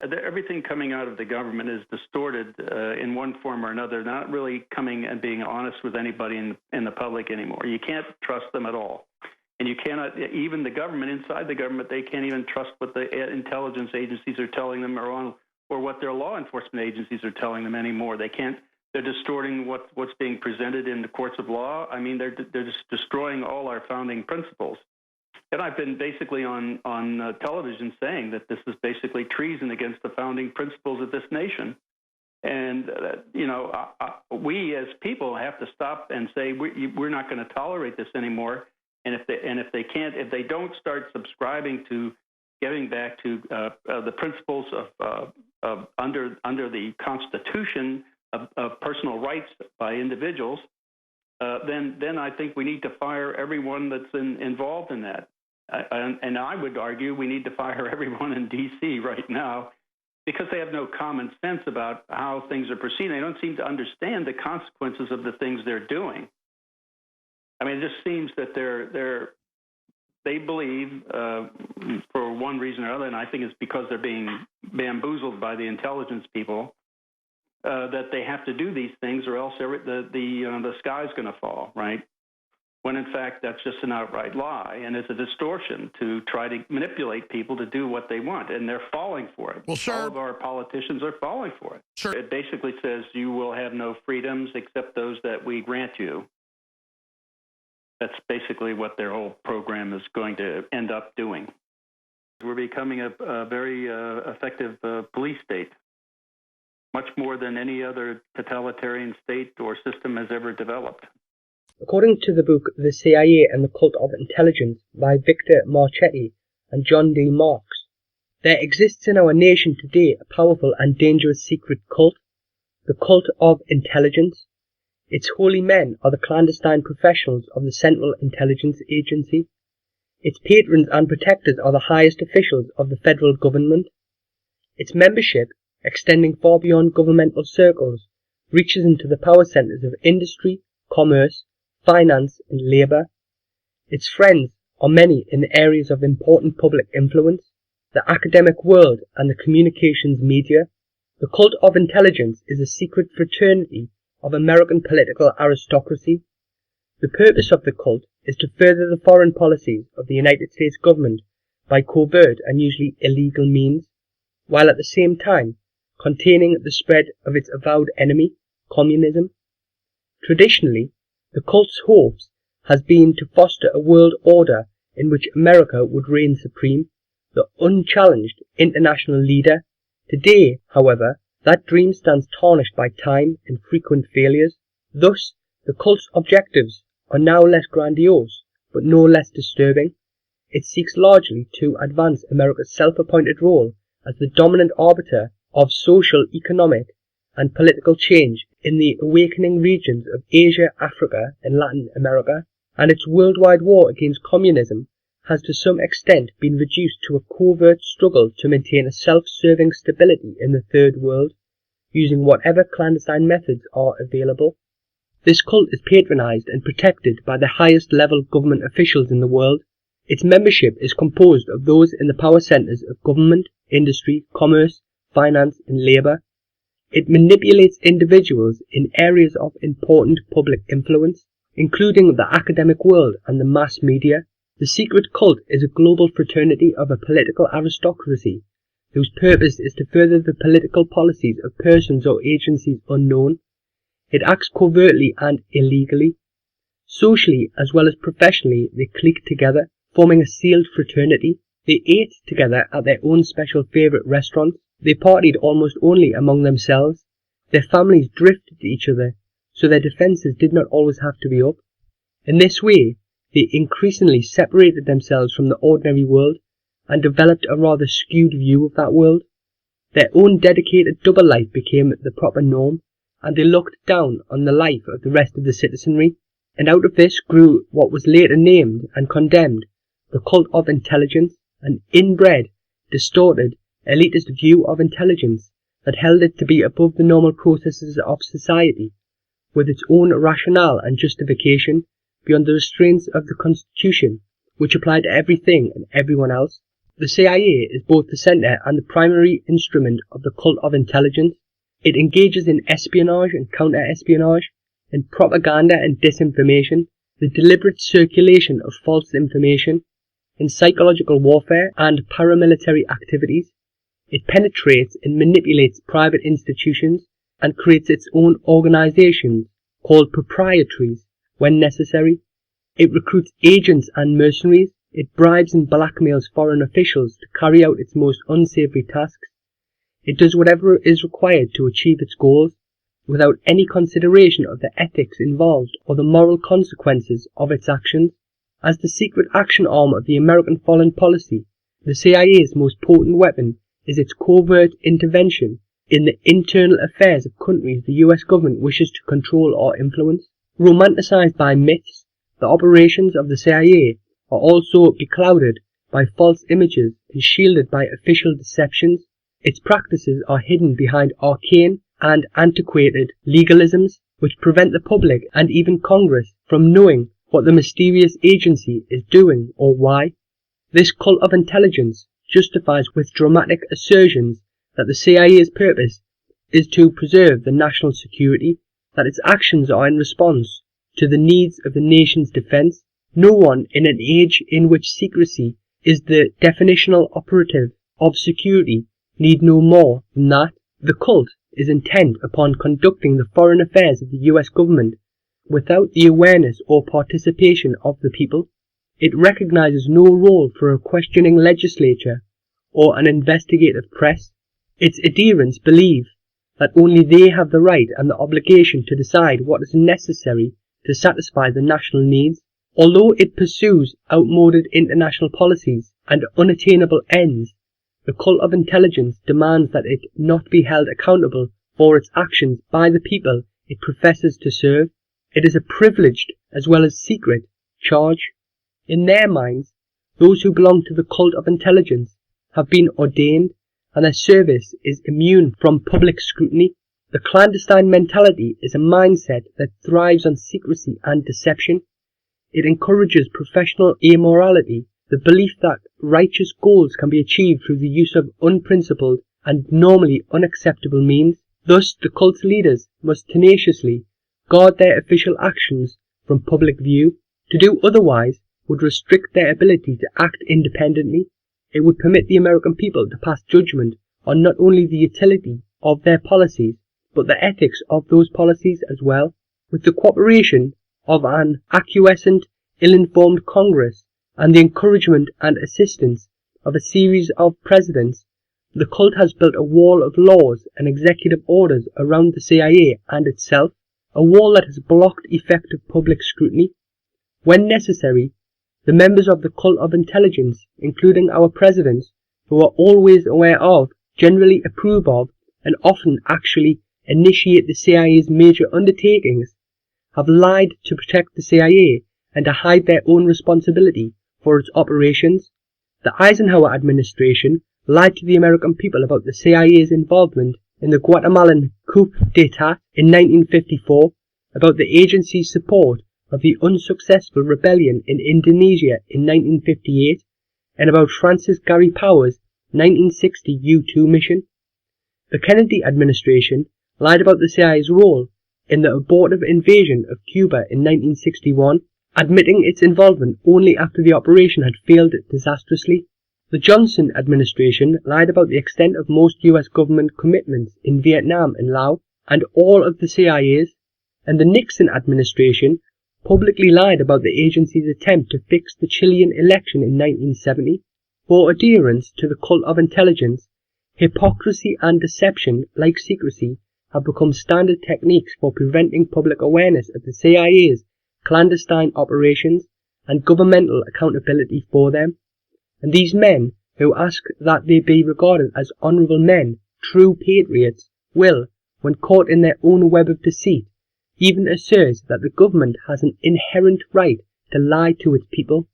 Everything coming out of the government is distorted in one form or another, not really coming and being honest with anybody in the public anymore. You can't trust them at all. And you cannot, even the government, inside the government, they can't even trust what the intelligence agencies are telling them or what their law enforcement agencies are telling them anymore. They can't, they're distorting what's being presented in the courts of law. I mean, they're just destroying all our founding principles. And I've been basically on television saying that this is basically treason against the founding principles of this nation. And, we as people have to stop and say, we're not going to tolerate this anymore. And if they don't start subscribing to getting back to the principles of under the Constitution of personal rights by individuals, then I think we need to fire everyone that's involved in that. And I would argue we need to fire everyone in D.C. right now because they have no common sense about how things are proceeding. They don't seem to understand the consequences of the things they're doing. I mean, it just seems that they believe for one reason or other, and I think it's because they're being bamboozled by the intelligence people, that they have to do these things or else the sky's going to fall, right? When in fact that's just an outright lie, and it's a distortion to try to manipulate people to do what they want, and they're falling for it. Well, sir, all of our politicians are falling for it. Sure. It basically says you will have no freedoms except those that we grant you. That's basically what their whole program is going to end up doing. We're becoming a very effective police state, much more than any other totalitarian state or system has ever developed. According to the book The CIA and the Cult of Intelligence by Victor Marchetti and John D. Marks, there exists in our nation today a powerful and dangerous secret cult, the Cult of Intelligence. Its holy men are the clandestine professionals of the Central Intelligence Agency. Its patrons and protectors are the highest officials of the federal government. Its membership, extending far beyond governmental circles, reaches into the power centers of industry, commerce, finance, and labour. Its friends are many in the areas of important public influence, the academic world and the communications media. The Cult of Intelligence is a secret fraternity of American political aristocracy. The purpose of the cult is to further the foreign policies of the United States government by covert and usually illegal means, while at the same time containing the spread of its avowed enemy, communism. Traditionally, the cult's hopes has been to foster a world order in which America would reign supreme, the unchallenged international leader. Today, however, that dream stands tarnished by time and frequent failures. Thus, the cult's objectives are now less grandiose, but no less disturbing. It seeks largely to advance America's self-appointed role as the dominant arbiter of social, economic, and political change in the awakening regions of Asia, Africa, and Latin America, and its worldwide war against communism has to some extent been reduced to a covert struggle to maintain a self-serving stability in the Third World, using whatever clandestine methods are available. This cult is patronized and protected by the highest level government officials in the world. Its membership is composed of those in the power centers of government, industry, commerce, finance, and labor. It manipulates individuals in areas of important public influence, including the academic world and the mass media. The secret cult is a global fraternity of a political aristocracy whose purpose is to further the political policies of persons or agencies unknown. It acts covertly and illegally. Socially as well as professionally, they clique together, forming a sealed fraternity. They ate together at their own special favourite restaurants. They partied almost only among themselves. Their families drifted to each other, so their defences did not always have to be up. In this way, they increasingly separated themselves from the ordinary world and developed a rather skewed view of that world. Their own dedicated double life became the proper norm, and they looked down on the life of the rest of the citizenry, and out of this grew what was later named and condemned the Cult of Intelligence, an inbred, distorted, elitist view of intelligence that held it to be above the normal processes of society, with its own rationale and justification beyond the restraints of the Constitution, which applied to everything and everyone else. The CIA is both the centre and the primary instrument of the cult of intelligence. It engages in espionage and counter-espionage, in propaganda and disinformation, the deliberate circulation of false information, in psychological warfare and paramilitary activities. It penetrates and manipulates private institutions and creates its own organisations, called proprietaries, when necessary. It recruits agents and mercenaries. It bribes and blackmails foreign officials to carry out its most unsavoury tasks. It does whatever is required to achieve its goals, without any consideration of the ethics involved or the moral consequences of its actions. As the secret action arm of the American foreign policy, the CIA's most potent weapon is its covert intervention in the internal affairs of countries the US government wishes to control or influence. Romanticized by myths, the operations of the CIA are also beclouded by false images and shielded by official deceptions. Its practices are hidden behind arcane and antiquated legalisms which prevent the public and even Congress from knowing what the mysterious agency is doing or why. This cult of intelligence justifies with dramatic assertions that the CIA's purpose is to preserve the national security, that its actions are in response to the needs of the nation's defence. No one in an age in which secrecy is the definitional operative of security need know more than that. The cult is intent upon conducting the foreign affairs of the US government without the awareness or participation of the people. It recognizes no role for a questioning legislature or an investigative press. Its adherents believe that only they have the right and the obligation to decide what is necessary to satisfy the national needs. Although it pursues outmoded international policies and unattainable ends, the cult of intelligence demands that it not be held accountable for its actions by the people it professes to serve. It is a privileged as well as secret charge. In their minds, those who belong to the cult of intelligence have been ordained, and their service is immune from public scrutiny. The clandestine mentality is a mindset that thrives on secrecy and deception. It encourages professional amorality, the belief that righteous goals can be achieved through the use of unprincipled and normally unacceptable means. Thus, the cult's leaders must tenaciously guard their official actions from public view. To do otherwise would restrict their ability to act independently. It would permit the American people to pass judgment on not only the utility of their policies, but the ethics of those policies as well. With the cooperation of an acquiescent, ill-informed Congress and the encouragement and assistance of a series of presidents, the cult has built a wall of laws and executive orders around the CIA and itself, a wall that has blocked effective public scrutiny. When necessary, the members of the cult of intelligence, including our presidents, who are always aware of, generally approve of, and often actually initiate the CIA's major undertakings, have lied to protect the CIA and to hide their own responsibility for its operations. The Eisenhower administration lied to the American people about the CIA's involvement in the Guatemalan coup d'etat in 1954, about the agency's support of the unsuccessful rebellion in Indonesia in 1958, and about Francis Gary Powers' 1960 U-2 mission. The Kennedy administration lied about the CIA's role in the abortive invasion of Cuba in 1961, admitting its involvement only after the operation had failed disastrously. The Johnson administration lied about the extent of most US government commitments in Vietnam and Laos, and all of the CIA's, and the Nixon administration publicly lied about the agency's attempt to fix the Chilean election in 1970. For adherents to the cult of intelligence, hypocrisy and deception, like secrecy, have become standard techniques for preventing public awareness of the CIA's clandestine operations and governmental accountability for them. And these men, who ask that they be regarded as honourable men, true patriots, will, when caught in their own web of deceit, even assert that the government has an inherent right to lie to its people.